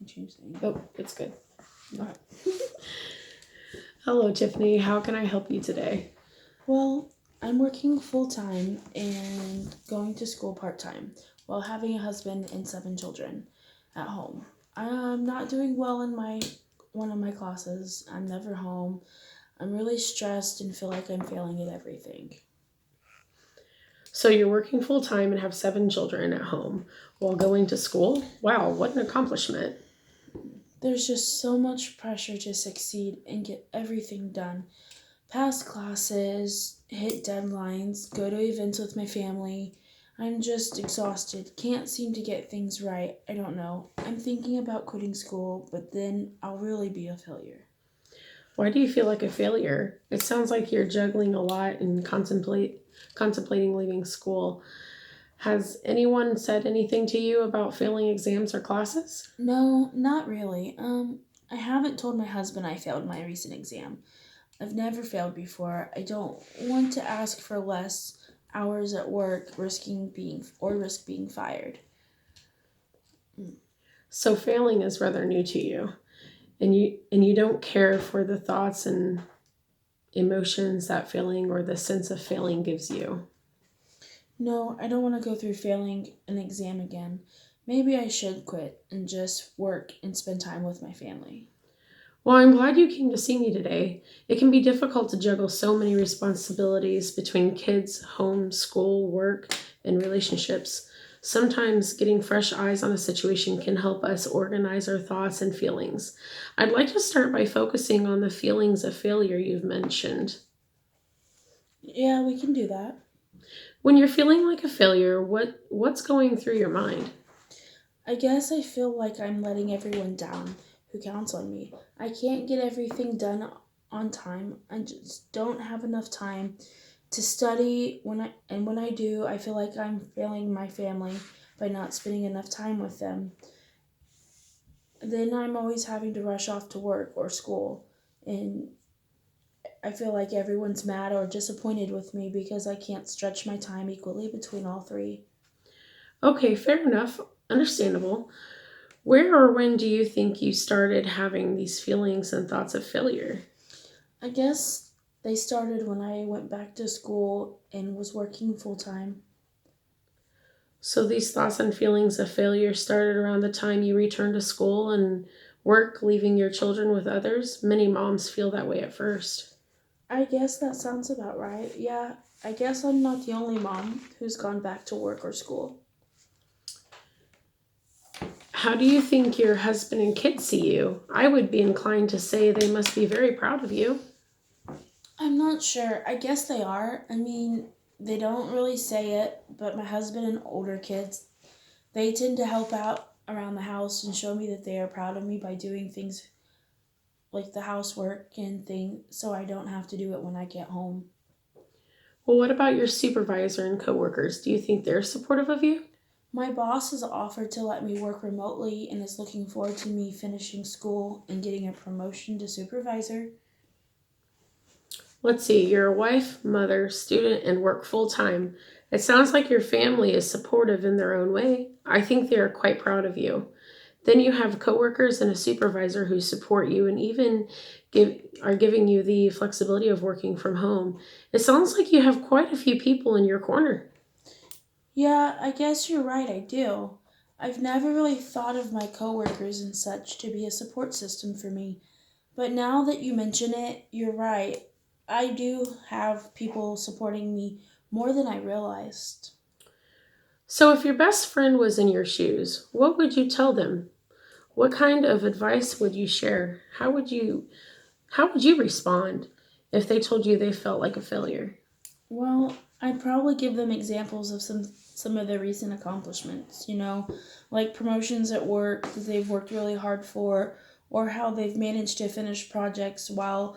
can change the angle. Oh, it's good. Hello, Tiffany. How can I help you today? Well, I'm working full time and going to school part time while having a husband and 7 children at home. I'm not doing well in my one of my classes. I'm never home. I'm really stressed and feel like I'm failing at everything. So you're working full time and have 7 children at home while going to school? Wow, what an accomplishment. There's just so much pressure to succeed and get everything done. Pass classes, hit deadlines, go to events with my family. I'm just exhausted. Can't seem to get things right. I don't know. I'm thinking about quitting school, but then I'll really be a failure. Why do you feel like a failure? It sounds like you're juggling a lot and contemplating leaving school. Has anyone said anything to you about failing exams or classes? No, not really. I haven't told my husband I failed my recent exam. I've never failed before. I don't want to ask for less hours at work, risk being fired. So failing is rather new to you, and you don't care for the thoughts and emotions that failing or the sense of failing gives you. No, I don't want to go through failing an exam again. Maybe I should quit and just work and spend time with my family. Well, I'm glad you came to see me today. It can be difficult to juggle so many responsibilities between kids, home, school, work, and relationships. Sometimes getting fresh eyes on a situation can help us organize our thoughts and feelings. I'd like to start by focusing on the feelings of failure you've mentioned. Yeah, we can do that. When you're feeling like a failure, what's going through your mind? I guess I feel like I'm letting everyone down who counts on me. I can't get everything done on time. I just don't have enough time to study when I do, I feel like I'm failing my family by not spending enough time with them. Then I'm always having to rush off to work or school, and I feel like everyone's mad or disappointed with me because I can't stretch my time equally between all three. Okay, fair enough. Understandable. Where or when do you think you started having these feelings and thoughts of failure? I guess they started when I went back to school and was working full time. So these thoughts and feelings of failure started around the time you returned to school and work, leaving your children with others. Many moms feel that way at first. I guess that sounds about right. Yeah, I guess I'm not the only mom who's gone back to work or school. How do you think your husband and kids see you? I would be inclined to say they must be very proud of you. I'm not sure. I guess they are. I mean, they don't really say it, but my husband and older kids, they tend to help out around the house and show me that they are proud of me by doing things like the housework and thing so I don't have to do it when I get home. Well, what about your supervisor and coworkers? Do you think they're supportive of you? My boss has offered to let me work remotely and is looking forward to me finishing school and getting a promotion to supervisor. Let's see, you're a wife, mother, student, and work full time. It sounds like your family is supportive in their own way. I think they are quite proud of you. Then you have coworkers and a supervisor who support you and even are giving you the flexibility of working from home. It sounds like you have quite a few people in your corner. Yeah, I guess you're right, I do. I've never really thought of my coworkers and such to be a support system for me. But now that you mention it, you're right. I do have people supporting me more than I realized. So if your best friend was in your shoes, what would you tell them? What kind of advice would you share? How would you respond if they told you they felt like a failure? Well, I'd probably give them examples of some of their recent accomplishments, like promotions at work that they've worked really hard for, or how they've managed to finish projects while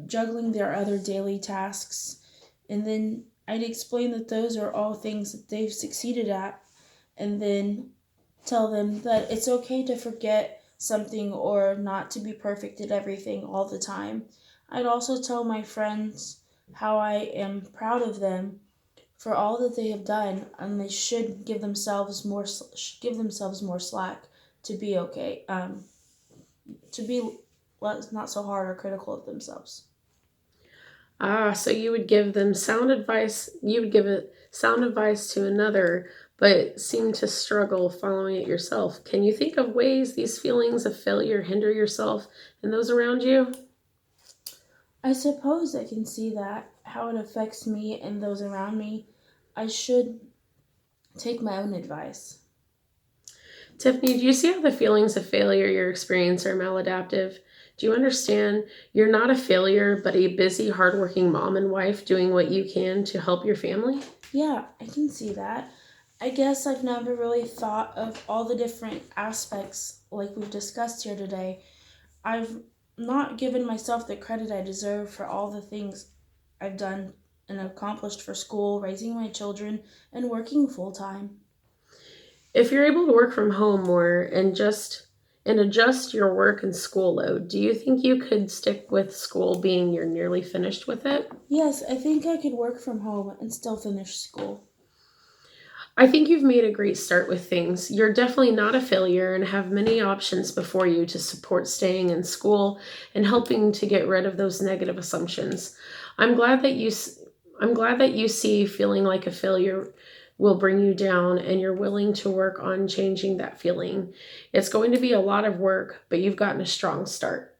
juggling their other daily tasks. And then I'd explain that those are all things that they've succeeded at, and then tell them that it's okay to forget something or not to be perfect at everything all the time. I'd also tell my friends how I am proud of them for all that they have done, and they should give themselves more slack to be okay, to be less, not so hard or critical of themselves. Ah, so you would give them sound advice, you would give it sound advice to another, but seem to struggle following it yourself. Can you think of ways these feelings of failure hinder yourself and those around you? I suppose I can see that, how it affects me and those around me. I should take my own advice. Tiffany, do you see how the feelings of failure you experience are maladaptive? Do you understand you're not a failure, but a busy, hardworking mom and wife doing what you can to help your family? Yeah, I can see that. I guess I've never really thought of all the different aspects like we've discussed here today. I've not given myself the credit I deserve for all the things I've done and accomplished for school, raising my children, and working full time. If you're able to work from home more and adjust your work and school load, do you think you could stick with school being you're nearly finished with it? Yes, I think I could work from home and still finish school. I think you've made a great start with things. You're definitely not a failure and have many options before you to support staying in school and helping to get rid of those negative assumptions. I'm glad that I'm glad that you see feeling like a failure will bring you down and you're willing to work on changing that feeling. It's going to be a lot of work, but you've gotten a strong start.